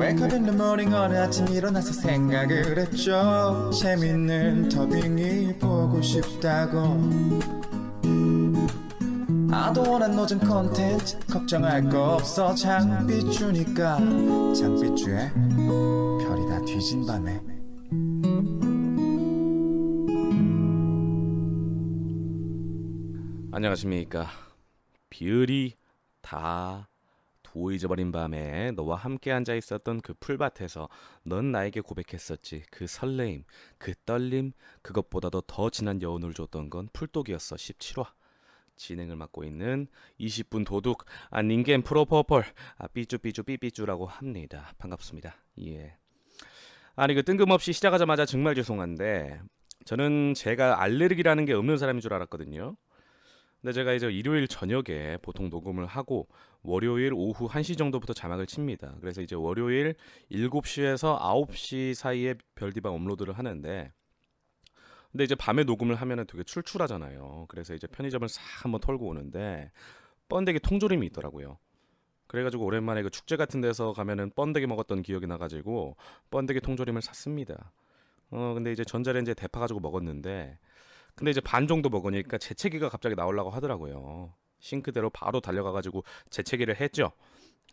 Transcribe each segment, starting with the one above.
Wake up in the morning 어느 아침 일어나서 생각을 했죠. 재밌는 더빙이 보고 싶다고. I don't wanna know 좀 컨텐츠 걱정할 거 없어. 장비주니까. 장비주에 별이 다 뒤진 밤에. 안녕하십니까. 비을이 다 도이져버린 밤에 너와 함께 앉아 있었던 그 풀밭에서 넌 나에게 고백했었지. 그 설레임, 그 떨림, 그것보다도 더 진한 여운을 줬던 건 풀독이었어. 17화 진행을 맡고 있는 20분 도둑 닌겐 프로퍼펄 삐쭈삐쭈 삐삐쭈라고 합니다. 반갑습니다. 예. 아니 그 뜬금없이 시작하자마자 정말 죄송한데 저는 제가 알레르기라는 게 없는 사람인 줄 알았거든요. 근데 제가 이제 일요일 저녁에 보통 녹음을 하고 월요일 오후 1시 정도부터 자막을 칩니다. 그래서 이제 월요일 7시에서 9시 사이에 별디방 업로드를 하는데, 근데 이제 밤에 녹음을 하면은 되게 출출하잖아요. 그래서 이제 편의점을 싹 한번 털고 오는데 번데기 통조림이 있더라고요. 그래가지고 오랜만에 그 축제 같은 데서 가면은 번데기 먹었던 기억이 나가지고 번데기 통조림을 샀습니다. 근데 이제 전자레인지에 데파가지고 먹었는데, 근데 이제 반 정도 먹으니까 재채기가 갑자기 나오려고 하더라고요. 싱크대로 바로 달려가가지고 재채기를 했죠.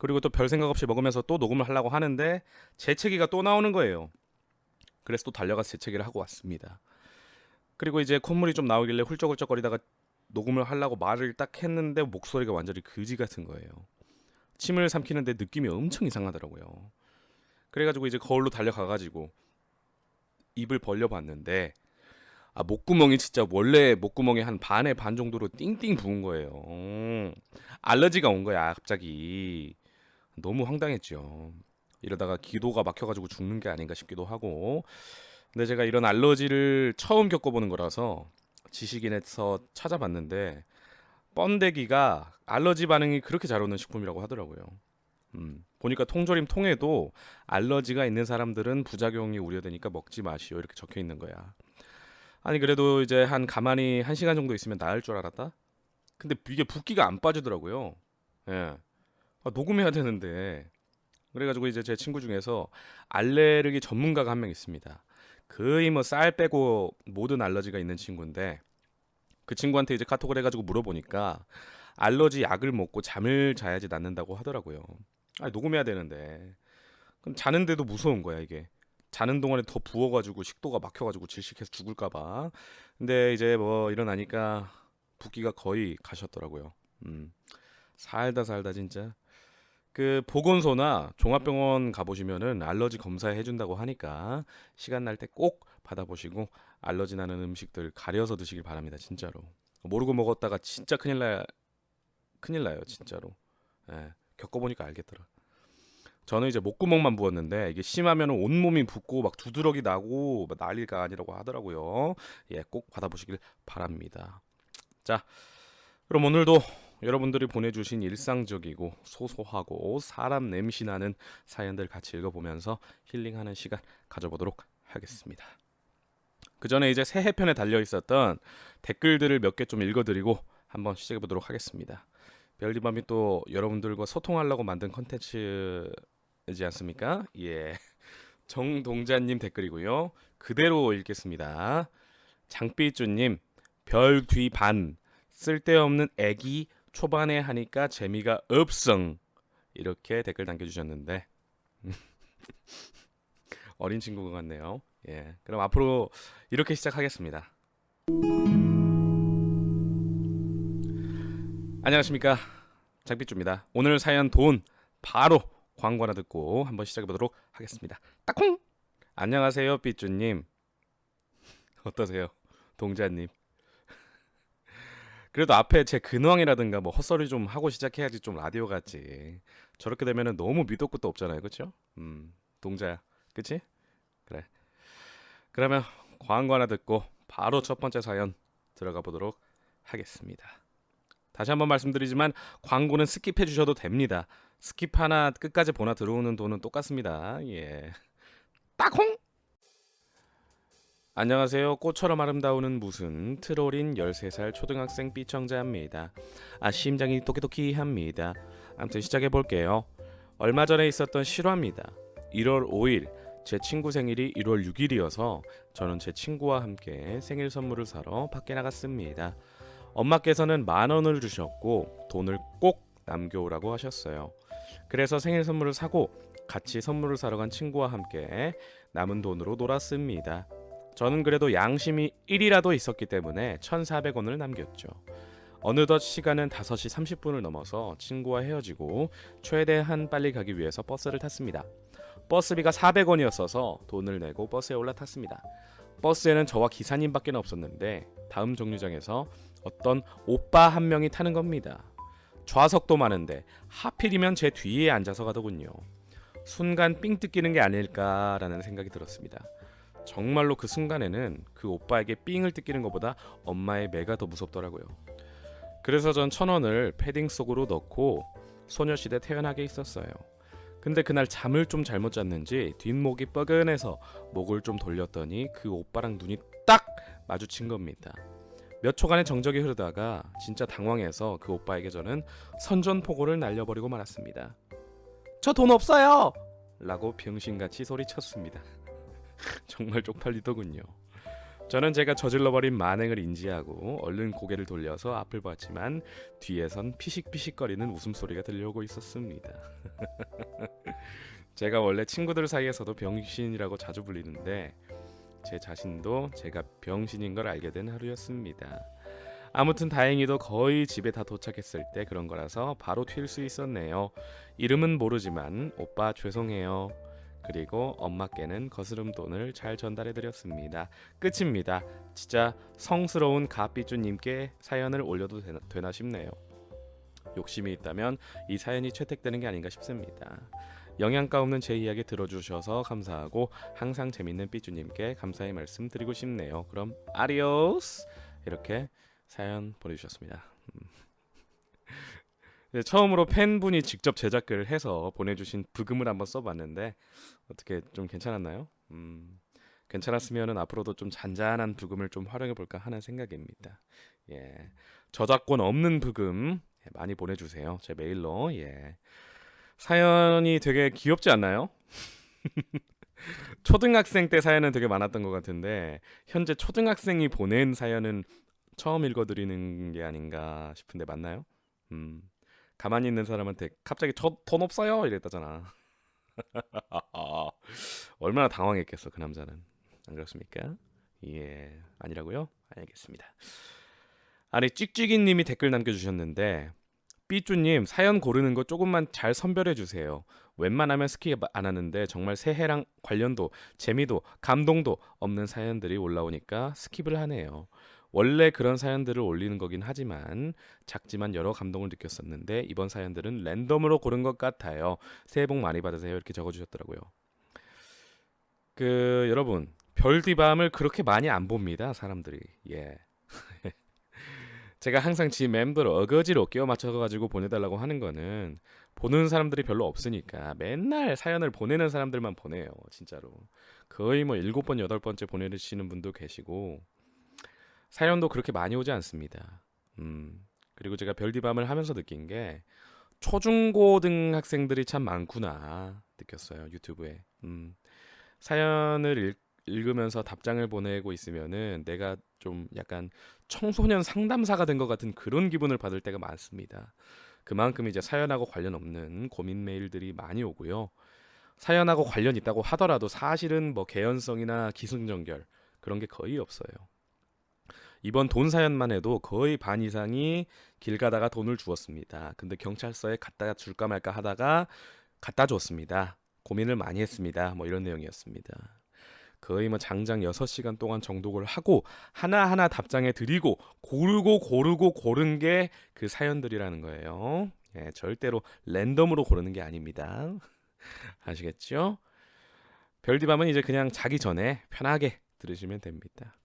그리고 또 별 생각 없이 먹으면서 또 녹음을 하려고 하는데 재채기가 또 나오는 거예요. 그래서 또 달려가서 재채기를 하고 왔습니다. 그리고 이제 콧물이 좀 나오길래 훌쩍훌쩍거리다가 녹음을 하려고 말을 딱 했는데 목소리가 완전히 거지 같은 거예요. 침을 삼키는데 느낌이 엄청 이상하더라고요. 그래가지고 이제 거울로 달려가가지고 입을 벌려봤는데 목구멍이 진짜 원래 목구멍이 한 반의 반 정도로 띵띵 부은 거예요. 알러지가 온 거야 갑자기. 너무 황당했죠. 이러다가 기도가 막혀가지고 죽는 게 아닌가 싶기도 하고. 근데 제가 이런 알러지를 처음 겪어보는 거라서 지식인에서 찾아봤는데 번데기가 알러지 반응이 그렇게 잘 오는 식품이라고 하더라고요. 보니까 통조림 통에도 알러지가 있는 사람들은 부작용이 우려되니까 먹지 마시오 이렇게 적혀 있는 거야. 아니 그래도 이제 가만히 1시간 정도 있으면 나을 줄 알았다? 근데 이게 붓기가 안 빠지더라고요. 예. 녹음해야 되는데. 그래가지고 이제 제 친구 중에서 알레르기 전문가가 한 명 있습니다. 거의 뭐 쌀 빼고 모든 알러지가 있는 친구인데, 그 친구한테 이제 카톡을 해가지고 물어보니까 알러지 약을 먹고 잠을 자야지 낫는다고 하더라고요. 녹음해야 되는데. 그럼 자는데도 무서운 거야 이게. 자는 동안에 더 부어가지고 식도가 막혀가지고 질식해서 죽을까봐. 근데 이제 뭐 일어나니까 붓기가 거의 가셨더라고요. 살다 진짜. 그 보건소나 종합병원 가보시면은 알러지 검사 해준다고 하니까 시간 날 때 꼭 받아보시고 알러지 나는 음식들 가려서 드시길 바랍니다. 진짜로. 모르고 먹었다가 진짜 큰일 나요 진짜로. 예, 겪어보니까 알겠더라. 저는 이제 목구멍만 부었는데 이게 심하면 온몸이 붓고 막 두드러기 나고 막 난리가 아니라고 하더라고요. 예, 꼭 받아보시길 바랍니다. 자, 그럼 오늘도 여러분들이 보내주신 일상적이고 소소하고 사람 냄새 나는 사연들 같이 읽어보면서 힐링하는 시간 가져보도록 하겠습니다. 그 전에 이제 새해편에 달려있었던 댓글들을 몇 개 좀 읽어드리고 한번 시작해보도록 하겠습니다. 별디밤이 또 여러분들과 소통하려고 만든 컨텐츠이지 않습니까? 예, 정동자님 댓글이고요. 그대로 읽겠습니다. 장삐쭈님, 별 뒤 반, 쓸데없는 애기 초반에 하니까 재미가 없성, 이렇게 댓글 남겨주셨는데 어린 친구 같네요. 예, 그럼 앞으로 이렇게 시작하겠습니다. 안녕하십니까, 장삐쭈입니다. 오늘 사연 돈 바로 광고 하나 듣고 한번 시작해보도록 하겠습니다. 따콩! 안녕하세요 삐쭈님. 어떠세요 동자님? 그래도 앞에 제 근황이라든가 뭐 헛소리 좀 하고 시작해야지 좀 라디오 같지. 저렇게 되면은 너무 밑도 끝도 없잖아요, 그쵸? 동자야, 그치? 그래. 그러면 광고 하나 듣고 바로 첫 번째 사연 들어가 보도록 하겠습니다. 다시 한번 말씀드리지만 광고는 스킵해 주셔도 됩니다. 스킵 하나 끝까지 보나 들어오는 돈은 똑같습니다. 예. 따콩! 안녕하세요. 꽃처럼 아름다우는 무슨 트롤인 13살 초등학생 삐청자입니다. 심장이 토끼토끼합니다. 아무튼 시작해볼게요. 얼마 전에 있었던 실화입니다. 1월 5일 제 친구 생일이 1월 6일이어서 저는 제 친구와 함께 생일 선물을 사러 밖에 나갔습니다. 엄마께서는 10,000원을 주셨고 돈을 꼭 남겨오라고 하셨어요. 그래서 생일 선물을 사고 같이 선물을 사러 간 친구와 함께 남은 돈으로 놀았습니다. 저는 그래도 양심이 1이라도 있었기 때문에 1,400원을 남겼죠. 어느덧 시간은 5시 30분을 넘어서 친구와 헤어지고 최대한 빨리 가기 위해서 버스를 탔습니다. 버스비가 400원이었어서 돈을 내고 버스에 올라탔습니다. 버스에는 저와 기사님밖에 없었는데 다음 정류장에서 어떤 오빠 한 명이 타는 겁니다. 좌석도 많은데 하필이면 제 뒤에 앉아서 가더군요. 순간 삥 뜯기는 게 아닐까라는 생각이 들었습니다. 정말로 그 순간에는 그 오빠에게 삥을 뜯기는 것보다 엄마의 매가 더 무섭더라고요. 그래서 전 1,000원을 패딩 속으로 넣고 소녀시대 태연하게 있었어요. 근데 그날 잠을 좀 잘못 잤는지 뒷목이 뻐근해서 목을 좀 돌렸더니 그 오빠랑 눈이 딱 마주친 겁니다. 몇 초간의 정적이 흐르다가 진짜 당황해서 그 오빠에게 저는 선전포고를 날려버리고 말았습니다. 저 돈 없어요! 라고 병신같이 소리쳤습니다. 정말 쪽팔리더군요. 저는 제가 저질러버린 만행을 인지하고 얼른 고개를 돌려서 앞을 봤지만 뒤에선 피식피식거리는 웃음소리가 들려오고 있었습니다. 제가 원래 친구들 사이에서도 병신이라고 자주 불리는데 제 자신도 제가 병신인 걸 알게 된 하루였습니다. 아무튼 다행히도 거의 집에 다 도착했을 때 그런 거라서 바로 튈 수 있었네요. 이름은 모르지만 오빠 죄송해요. 그리고 엄마께는 거스름 돈을 잘 전달해드렸습니다. 끝입니다. 진짜 성스러운 가삐쭈님께 사연을 올려도 되나 싶네요. 욕심이 있다면 이 사연이 채택되는 게 아닌가 싶습니다. 영양가 없는 제 이야기 들어주셔서 감사하고 항상 재밌는 삐쭈님께 감사의 말씀 드리고 싶네요. 그럼 아리오스! 이렇게 사연 보내주셨습니다. 처음으로 팬분이 직접 제작글을 해서 보내주신 브금을 한번 써봤는데 어떻게 좀 괜찮았나요? 괜찮았으면 앞으로도 좀 잔잔한 브금을 좀 활용해볼까 하는 생각입니다. 예, 저작권 없는 브금 많이 보내주세요. 제 메일로. 예. 사연이 되게 귀엽지 않나요? 초등학생 때 사연은 되게 많았던 것 같은데 현재 초등학생이 보낸 사연은 처음 읽어드리는 게 아닌가 싶은데 맞나요? 가만히 있는 사람한테 갑자기 저 돈 없어요 이랬다잖아. 얼마나 당황했겠어 그 남자는. 안 그렇습니까? 예, 아니라고요? 알겠습니다. 아니 찍찍이님이 댓글 남겨주셨는데 삐쭈님 사연 고르는 거 조금만 잘 선별해 주세요. 웬만하면 스킵 안 하는데 정말 새해랑 관련도 재미도 감동도 없는 사연들이 올라오니까 스킵을 하네요. 원래 그런 사연들을 올리는 거긴 하지만 작지만 여러 감동을 느꼈었는데 이번 사연들은 랜덤으로 고른 것 같아요. 새해 복 많이 받으세요. 이렇게 적어주셨더라고요. 여러분 별디밤을 그렇게 많이 안 봅니다. 사람들이. 예. 제가 항상 지 멤버를 어거지로 끼워 맞춰가지고 보내달라고 하는 거는 보는 사람들이 별로 없으니까 맨날 사연을 보내는 사람들만 보내요. 진짜로. 거의 뭐 7번, 8번째 보내시는 분도 계시고 사연도 그렇게 많이 오지 않습니다. 그리고 제가 별디밤을 하면서 느낀 게 초중고등 학생들이 참 많구나 느꼈어요. 유튜브에. 사연을 읽으면서 답장을 보내고 있으면은 내가 좀 약간 청소년 상담사가 된 것 같은 그런 기분을 받을 때가 많습니다. 그만큼 이제 사연하고 관련 없는 고민 메일들이 많이 오고요. 사연하고 관련 있다고 하더라도 사실은 뭐 개연성이나 기승전결 그런 게 거의 없어요. 이번 돈 사연만 해도 거의 반 이상이 길 가다가 돈을 주었습니다. 근데 경찰서에 갖다 줄까 말까 하다가 갖다 줬습니다. 고민을 많이 했습니다. 뭐 이런 내용이었습니다. 거의 뭐 장장 6시간 동안 정독을 하고 하나하나 답장해 드리고 고르고 고른 게 그 사연들이라는 거예요. 예, 절대로 랜덤으로 고르는 게 아닙니다. 아시겠죠? 별디밤은 이제 그냥 자기 전에 편하게 들으시면 됩니다.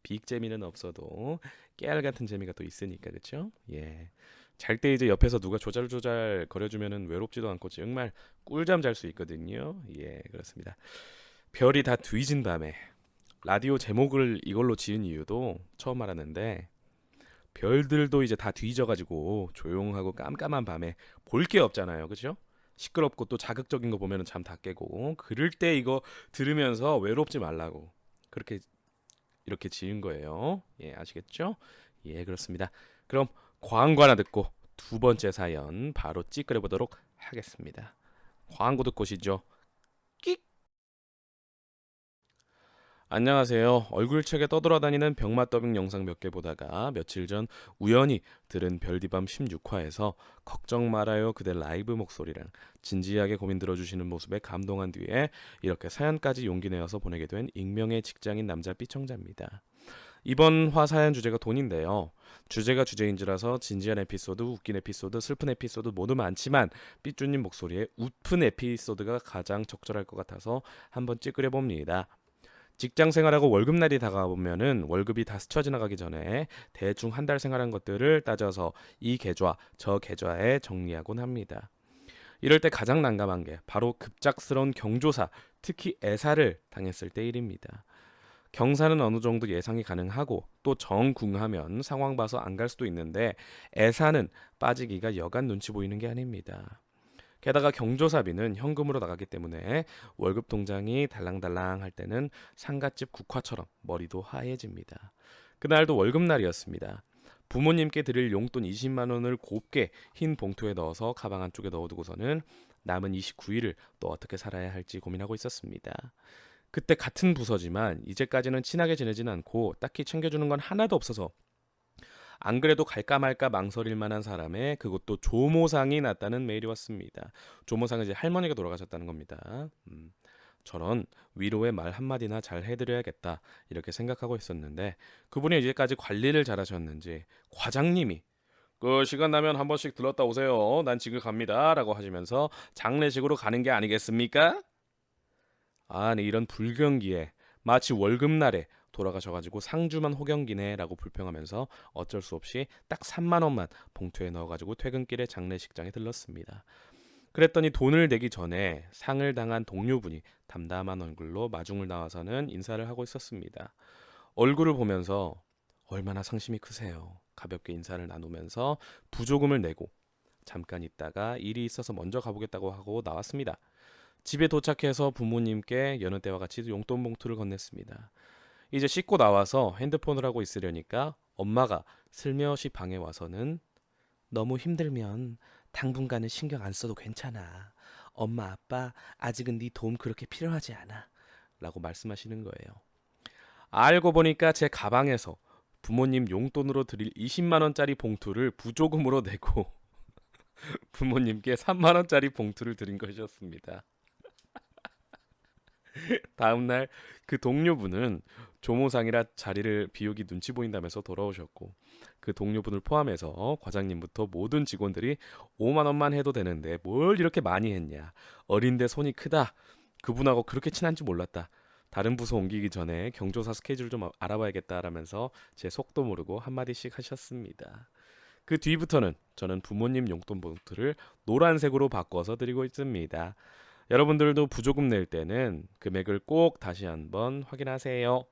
빅 재미는 없어도 깨알 같은 재미가 또 있으니까 그렇죠? 예. 잘 때 이제 옆에서 누가 조잘조잘 거려주면은 외롭지도 않고 정말 꿀잠 잘 수 있거든요. 예, 그렇습니다. 별이 다 뒤진 밤에 라디오 제목을 이걸로 지은 이유도 처음 알았는데 별들도 이제 다 뒤져가지고 조용하고 깜깜한 밤에 볼 게 없잖아요, 그렇죠? 시끄럽고 또 자극적인 거 보면은 잠 다 깨고 그럴 때 이거 들으면서 외롭지 말라고 그렇게 이렇게 지은 거예요. 예, 아시겠죠? 예, 그렇습니다. 그럼 광고 하나 듣고 두 번째 사연 바로 찌끄려 보도록 하겠습니다. 광고 듣고 오시죠. 끽! 안녕하세요. 얼굴책에 떠돌아다니는 병맛 더빙 영상 몇 개 보다가 며칠 전 우연히 들은 별디밤 16화에서 걱정 말아요 그대 라이브 목소리랑 진지하게 고민 들어주시는 모습에 감동한 뒤에 이렇게 사연까지 용기 내어서 보내게 된 익명의 직장인 남자 B청자입니다. 이번 화 사연 주제가 돈인데요. 주제가 주제인지라서 진지한 에피소드, 웃긴 에피소드, 슬픈 에피소드 모두 많지만 삐쭈님 목소리에 웃픈 에피소드가 가장 적절할 것 같아서 한번 찌끄려 봅니다. 직장 생활하고 월급날이 다가오면은 월급이 다 스쳐 지나가기 전에 대충 한 달 생활한 것들을 따져서 이 계좌, 저 계좌에 정리하곤 합니다. 이럴 때 가장 난감한 게 바로 급작스러운 경조사, 특히 애사를 당했을 때 일입니다. 경사는 어느 정도 예상이 가능하고 또 정궁하면 상황 봐서 안 갈 수도 있는데 애사는 빠지기가 여간 눈치 보이는 게 아닙니다. 게다가 경조사비는 현금으로 나가기 때문에 월급 통장이 달랑달랑 할 때는 상갓집 국화처럼 머리도 하얘집니다. 그날도 월급날이었습니다. 부모님께 드릴 용돈 20만 원을 곱게 흰 봉투에 넣어서 가방 안쪽에 넣어두고서는 남은 29일을 또 어떻게 살아야 할지 고민하고 있었습니다. 그때 같은 부서지만 이제까지는 친하게 지내진 않고 딱히 챙겨주는 건 하나도 없어서 안 그래도 갈까 말까 망설일 만한 사람의 그것도 조모상이 났다는 메일이 왔습니다. 조모상은 이제 할머니가 돌아가셨다는 겁니다. 저런 위로의 말 한마디나 잘 해드려야겠다 이렇게 생각하고 있었는데 그분이 이제까지 관리를 잘하셨는지 과장님이 그 시간 나면 한 번씩 들렀다 오세요. 난 지금 갑니다. 라고 하시면서 장례식으로 가는 게 아니겠습니까? 아니 이런 불경기에 마치 월급날에 돌아가셔가지고 상주만 호경기네라고 불평하면서 어쩔 수 없이 딱 3만 원만 봉투에 넣어가지고 퇴근길에 장례식장에 들렀습니다. 그랬더니 돈을 내기 전에 상을 당한 동료분이 담담한 얼굴로 마중을 나와서는 인사를 하고 있었습니다. 얼굴을 보면서 얼마나 상심이 크세요. 가볍게 인사를 나누면서 부조금을 내고 잠깐 있다가 일이 있어서 먼저 가보겠다고 하고 나왔습니다. 집에 도착해서 부모님께 여느 때와 같이 용돈 봉투를 건넸습니다. 이제 씻고 나와서 핸드폰을 하고 있으려니까 엄마가 슬며시 방에 와서는 너무 힘들면 당분간은 신경 안 써도 괜찮아. 엄마 아빠 아직은 네 도움 그렇게 필요하지 않아. 라고 말씀하시는 거예요. 알고 보니까 제 가방에서 부모님 용돈으로 드릴 20만 원짜리 봉투를 부조금으로 내고 부모님께 3만 원짜리 봉투를 드린 것이었습니다. 다음날 그 동료분은 조모상이라 자리를 비우기 눈치 보인다면서 돌아오셨고 그 동료분을 포함해서 과장님부터 모든 직원들이 5만 원만 해도 되는데 뭘 이렇게 많이 했냐. 어린데 손이 크다. 그분하고 그렇게 친한지 몰랐다. 다른 부서 옮기기 전에 경조사 스케줄 좀 알아봐야겠다라면서 제 속도 모르고 한마디씩 하셨습니다. 그 뒤부터는 저는 부모님 용돈 봉투를 노란색으로 바꿔서 드리고 있습니다. 여러분들도 부조금 낼 때는 금액을 꼭 다시 한번 확인하세요.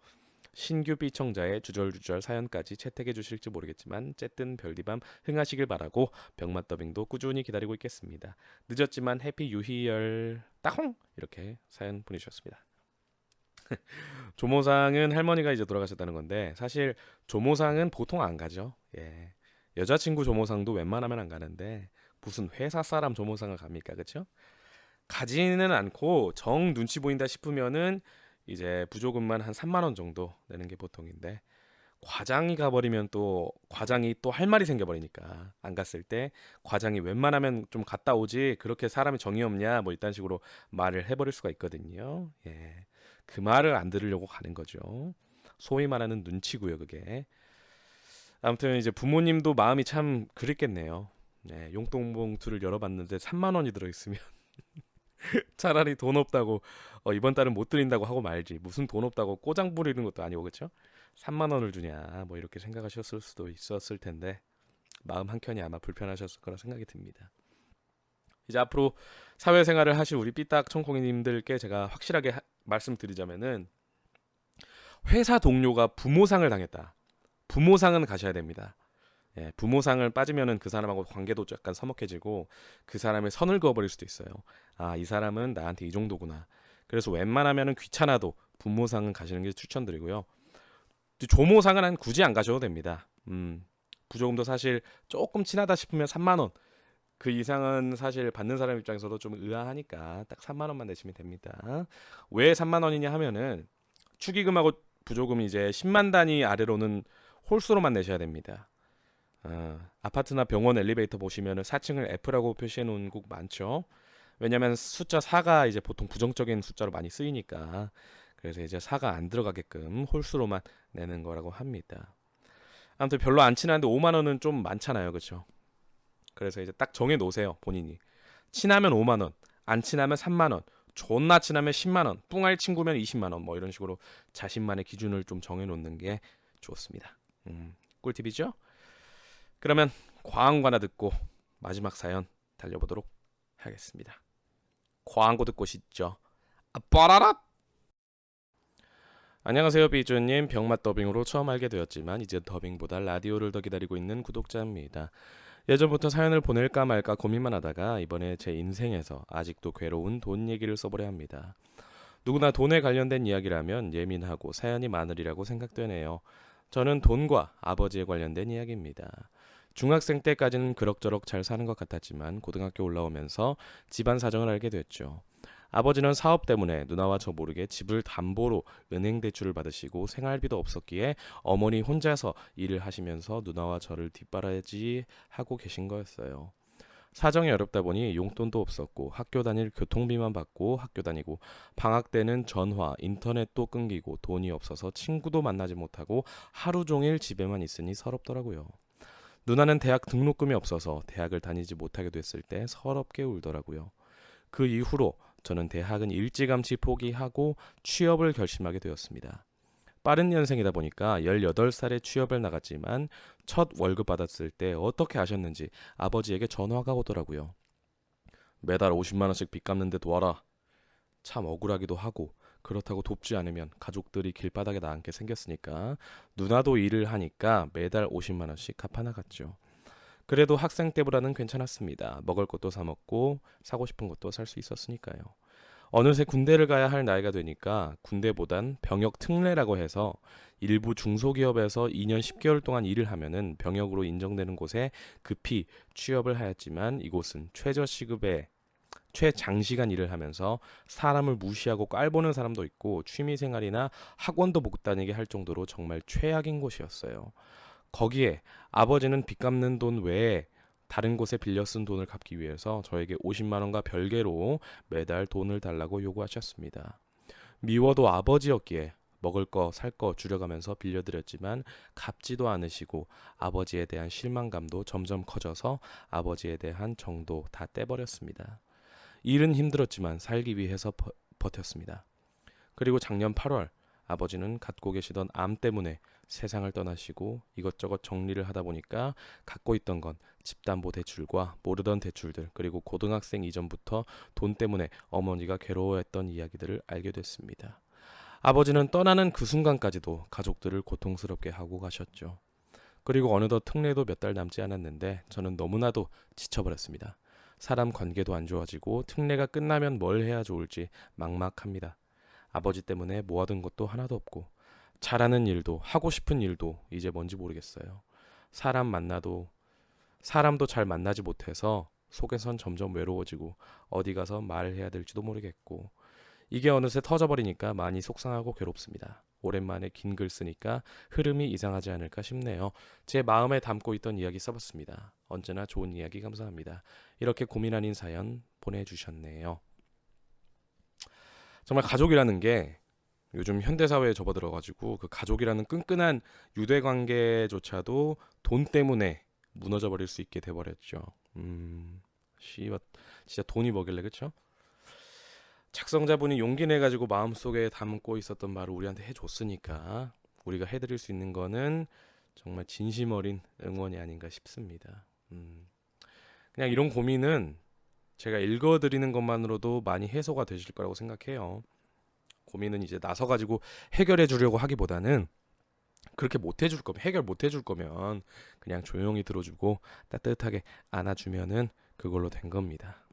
신규 B청자의 주절주절 사연까지 채택해 주실지 모르겠지만 쨌든 별디밤 흥하시길 바라고 병맛 더빙도 꾸준히 기다리고 있겠습니다. 늦었지만 해피 유희열 따홍 이렇게 사연 보내주셨습니다. 조모상은 할머니가 이제 돌아가셨다는 건데 사실 조모상은 보통 안 가죠. 예. 여자친구 조모상도 웬만하면 안 가는데 무슨 회사 사람 조모상을 갑니까, 그렇죠? 가지는 않고 정 눈치 보인다 싶으면은 이제 부조금만 한 3만 원 정도 내는 게 보통인데 과장이 가버리면 또 과장이 또 할 말이 생겨버리니까 안 갔을 때 과장이 웬만하면 좀 갔다 오지 그렇게 사람이 정이 없냐 뭐 이딴 식으로 말을 해버릴 수가 있거든요. 예, 그 말을 안 들으려고 가는 거죠. 소위 말하는 눈치고요, 그게. 아무튼 이제 부모님도 마음이 참 그립겠네요. 네, 용돈 봉투를 열어봤는데 3만 원이 들어있으면 차라리 돈 없다고 이번 달은 못 드린다고 하고 말지 무슨 돈 없다고 꼬장 부리는 것도 아니고 그렇죠? 3만 원을 주냐 뭐 이렇게 생각하셨을 수도 있었을 텐데 마음 한켠이 아마 불편하셨을 거라 생각이 듭니다. 이제 앞으로 사회생활을 하실 우리 삐딱 청콩이님들께 제가 확실하게 말씀드리자면은 회사 동료가 부모상을 당했다. 부모상은 가셔야 됩니다. 예, 부모상을 빠지면은 그 사람하고 관계도 약간 서먹해지고 그 사람의 선을 그어버릴 수도 있어요. 아, 이 사람은 나한테 이 정도구나. 그래서 웬만하면은 귀찮아도 부모상은 가시는 게 추천드리고요. 조모상은 굳이 안 가셔도 됩니다. 부조금도 사실 조금 친하다 싶으면 3만 원. 그 이상은 사실 받는 사람 입장에서도 좀 의아하니까 딱 3만 원만 내시면 됩니다. 왜 3만 원이냐 하면은 축의금하고 부조금이 이제 10만 단위 아래로는 홀수로만 내셔야 됩니다. 아파트나 병원 엘리베이터 보시면은 4층을 F라고 표시해 놓은 곳 많죠. 왜냐면 숫자 4가 이제 보통 부정적인 숫자로 많이 쓰이니까 그래서 이제 4가 안 들어가게끔 홀수로만 내는 거라고 합니다. 아무튼 별로 안 친한데 5만 원은 좀 많잖아요, 그렇죠? 그래서 이제 딱 정해 놓으세요, 본인이. 친하면 5만 원, 안 친하면 3만 원, 존나 친하면 10만 원, 뿡할 친구면 20만 원, 뭐 이런 식으로 자신만의 기준을 좀 정해 놓는 게 좋습니다. 꿀팁이죠? 그러면 광고 하나 듣고 마지막 사연 달려보도록 하겠습니다. 광고 듣고 싶죠? 빠라라! 안녕하세요, 비주님. 병맛 더빙으로 처음 알게 되었지만 이제 더빙보다 라디오를 더 기다리고 있는 구독자입니다. 예전부터 사연을 보낼까 말까 고민만 하다가 이번에 제 인생에서 아직도 괴로운 돈 얘기를 써보려 합니다. 누구나 돈에 관련된 이야기라면 예민하고 사연이 많으리라고 생각되네요. 저는 돈과 아버지에 관련된 이야기입니다. 중학생 때까지는 그럭저럭 잘 사는 것 같았지만 고등학교 올라오면서 집안 사정을 알게 됐죠. 아버지는 사업 때문에 누나와 저 모르게 집을 담보로 은행 대출을 받으시고 생활비도 없었기에 어머니 혼자서 일을 하시면서 누나와 저를 뒷바라지 하고 계신 거였어요. 사정이 어렵다 보니 용돈도 없었고 학교 다닐 교통비만 받고 학교 다니고 방학 때는 전화, 인터넷도 끊기고 돈이 없어서 친구도 만나지 못하고 하루 종일 집에만 있으니 서럽더라고요. 누나는 대학 등록금이 없어서 대학을 다니지 못하게 됐을 때 서럽게 울더라고요. 그 이후로 저는 대학은 일찌감치 포기하고 취업을 결심하게 되었습니다. 빠른 년생이다 보니까 18살에 취업을 나갔지만 첫 월급 받았을 때 어떻게 아셨는지 아버지에게 전화가 오더라고요. 매달 50만 원씩 빚 갚는데 도와라. 참 억울하기도 하고 그렇다고 돕지 않으면 가족들이 길바닥에 나앉게 생겼으니까 누나도 일을 하니까 매달 50만 원씩 갚아 나갔죠. 그래도 학생 때보다는 괜찮았습니다. 먹을 것도 사 먹고 사고 싶은 것도 살 수 있었으니까요. 어느새 군대를 가야 할 나이가 되니까 군대보단 병역 특례라고 해서 일부 중소기업에서 2년 10개월 동안 일을 하면은 병역으로 인정되는 곳에 급히 취업을 하였지만 이곳은 최저시급에 최장시간 일을 하면서 사람을 무시하고 깔보는 사람도 있고 취미생활이나 학원도 못 다니게 할 정도로 정말 최악인 곳이었어요. 거기에 아버지는 빚 갚는 돈 외에 다른 곳에 빌려 쓴 돈을 갚기 위해서 저에게 50만 원과 별개로 매달 돈을 달라고 요구하셨습니다. 미워도 아버지였기에 먹을 거, 살 거 줄여가면서 빌려드렸지만 갚지도 않으시고 아버지에 대한 실망감도 점점 커져서 아버지에 대한 정도 다 떼버렸습니다. 일은 힘들었지만 살기 위해서 버텼습니다. 그리고 작년 8월 아버지는 갖고 계시던 암 때문에 세상을 떠나시고 이것저것 정리를 하다 보니까 갖고 있던 건 집담보대출과 모르던 대출들 그리고 고등학생 이전부터 돈 때문에 어머니가 괴로워했던 이야기들을 알게 됐습니다. 아버지는 떠나는 그 순간까지도 가족들을 고통스럽게 하고 가셨죠. 그리고 어느덧 특례도 몇 달 남지 않았는데 저는 너무나도 지쳐버렸습니다. 사람 관계도 안 좋아지고 특례가 끝나면 뭘 해야 좋을지 막막합니다. 아버지 때문에 모아둔 것도 하나도 없고 잘하는 일도 하고 싶은 일도 이제 뭔지 모르겠어요. 사람도 잘 만나지 못해서 속에선 점점 외로워지고 어디 가서 말을 해야 될지도 모르겠고 이게 어느새 터져버리니까 많이 속상하고 괴롭습니다. 오랜만에 긴 글 쓰니까 흐름이 이상하지 않을까 싶네요. 제 마음에 담고 있던 이야기 써봤습니다. 언제나 좋은 이야기 감사합니다. 이렇게 고민 아닌 사연 보내주셨네요. 정말 가족이라는 게 요즘 현대사회에 접어들어가지고 그 가족이라는 끈끈한 유대관계조차도 돈 때문에 무너져버릴 수 있게 돼버렸죠. 씨발 진짜 돈이 뭐길래 그쵸? 작성자분이 용기 내가지고 마음속에 담고 있었던 말을 우리한테 해줬으니까 우리가 해드릴 수 있는 거는 정말 진심 어린 응원이 아닌가 싶습니다. 그냥 이런 고민은 제가 읽어드리는 것만으로도 많이 해소가 되실 거라고 생각해요. 고민은 이제 나서가지고 해결해 주려고 하기보다는 그렇게 못 해줄 거면, 해결 못 해줄 거면 그냥 조용히 들어주고 따뜻하게 안아주면은 그걸로 된 겁니다.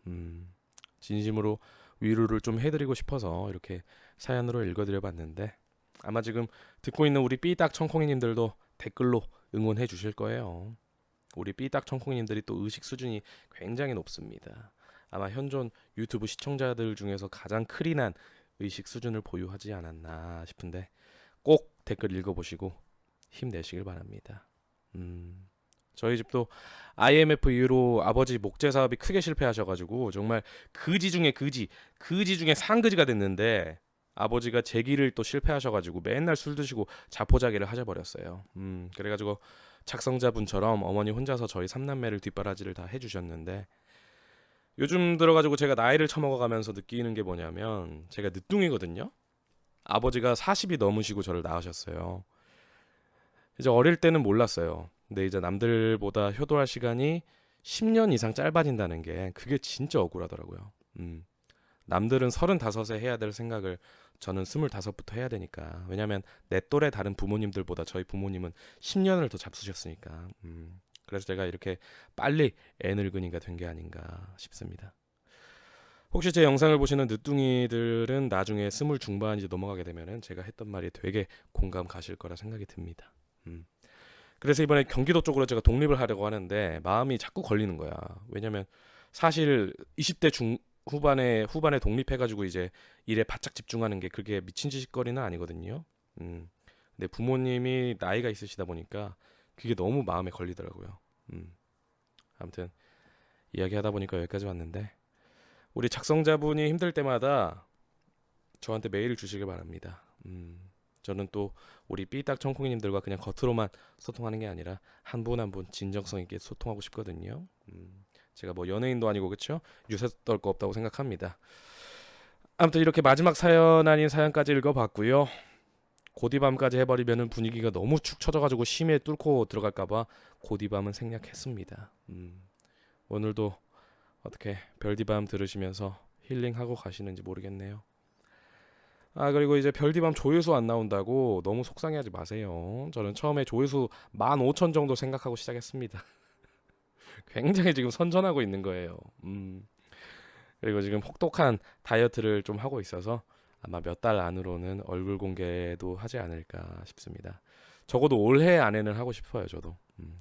진심으로 위로를 좀 해드리고 싶어서 이렇게 사연으로 읽어드려봤는데, 아마 지금 듣고 있는 우리 삐딱 청콩이님들도 댓글로 응원해 주실 거예요. 우리 삐딱 청콩이님들이 또 의식 수준이 굉장히 높습니다. 아마 현존 유튜브 시청자들 중에서 가장 클린한 의식 수준을 보유하지 않았나 싶은데, 꼭 댓글 읽어보시고 힘내시길 바랍니다. 저희 집도 IMF 이후로 아버지 목재 사업이 크게 실패하셔가지고 정말 그지 중에 상그지가 됐는데, 아버지가 재기를 또 실패하셔가지고 맨날 술 드시고 자포자기를 하셔버렸어요. 그래가지고 작성자분처럼 어머니 혼자서 저희 3남매를 뒷바라지를 다 해주셨는데, 요즘 들어가지고 제가 나이를 처먹어가면서 느끼는 게 뭐냐면, 제가 늦둥이거든요. 아버지가 40이 넘으시고 저를 낳으셨어요. 이제 어릴 때는 몰랐어요. 근데 이제 남들보다 효도할 시간이 10년 이상 짧아진다는 게 그게 진짜 억울하더라고요. 남들은 35에 해야 될 생각을 저는 25부터 해야 되니까. 왜냐면 내 또래 다른 부모님들보다 저희 부모님은 10년을 더 잡수셨으니까. 그래서 제가 이렇게 빨리 애 늙은이가 된 게 아닌가 싶습니다. 혹시 제 영상을 보시는 늦둥이들은 나중에 20 중반 이제 넘어가게 되면은 제가 했던 말이 되게 공감 가실 거라 생각이 듭니다. 그래서 이번에 경기도 쪽으로 제가 독립을 하려고 하는데 마음이 자꾸 걸리는 거야. 왜냐면 사실 20대 후반에 독립해가지고 이제 일에 바짝 집중하는 게 그게 미친 짓거리는 아니거든요. 근데 부모님이 나이가 있으시다 보니까 그게 너무 마음에 걸리더라고요. 아무튼 이야기하다 보니까 여기까지 왔는데, 우리 작성자분이 힘들 때마다 저한테 메일을 주시길 바랍니다. 저는 또 우리 삐딱 청콩이님들과 그냥 겉으로만 소통하는 게 아니라 한 분 한 분 진정성 있게 소통하고 싶거든요. 제가 뭐 연예인도 아니고 그쵸? 유세 떨 거 없다고 생각합니다. 아무튼 이렇게 마지막 사연 아닌 사연까지 읽어봤고요. 고디밤까지 해버리면은 분위기가 너무 축 처져가지고 심해 뚫고 들어갈까봐 고디밤은 생략했습니다. 오늘도 어떻게 별디밤 들으시면서 힐링하고 가시는지 모르겠네요. 그리고 이제 별디밤 조회수 안 나온다고 너무 속상해하지 마세요. 저는 처음에 조회수 15,000 정도 생각하고 시작했습니다. 굉장히 지금 선전하고 있는 거예요. 그리고 지금 혹독한 다이어트를 좀 하고 있어서 아마 몇 달 안으로는 얼굴 공개도 하지 않을까 싶습니다. 적어도 올해 안에는 하고 싶어요, 저도.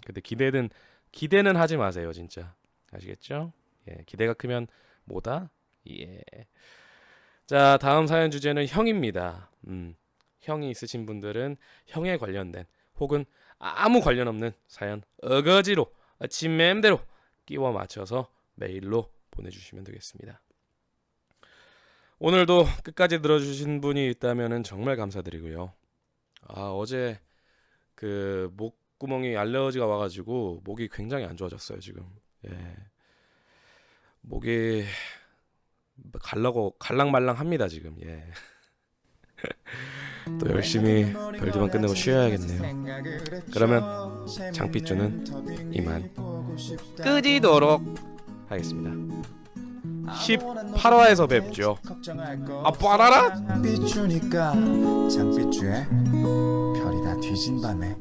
근데 기대는 하지 마세요, 진짜. 아시겠죠? 예, 기대가 크면 뭐다? 예. 자, 다음 사연 주제는 형입니다. 형이 있으신 분들은 형에 관련된 혹은 아무 관련 없는 사연 어거지로 지 맴대로 끼워 맞춰서 메일로 보내주시면 되겠습니다. 오늘도 끝까지 들어주신 분이 있다면 정말 감사드리고요. 어제 그 목구멍이 알러지가 와가지고 목이 굉장히 안 좋아졌어요 지금. 예. 목이 갈랑말랑합니다 지금. 예. 또 열심히 별디만 끝내고 쉬어야겠네요. 그러면 장삐쭈는 이만 끄지도록 하겠습니다. 18화에서 뵙죠. 빠라라. 장삐쭈니까 장삐쭈의 별이 다 뒤진 밤에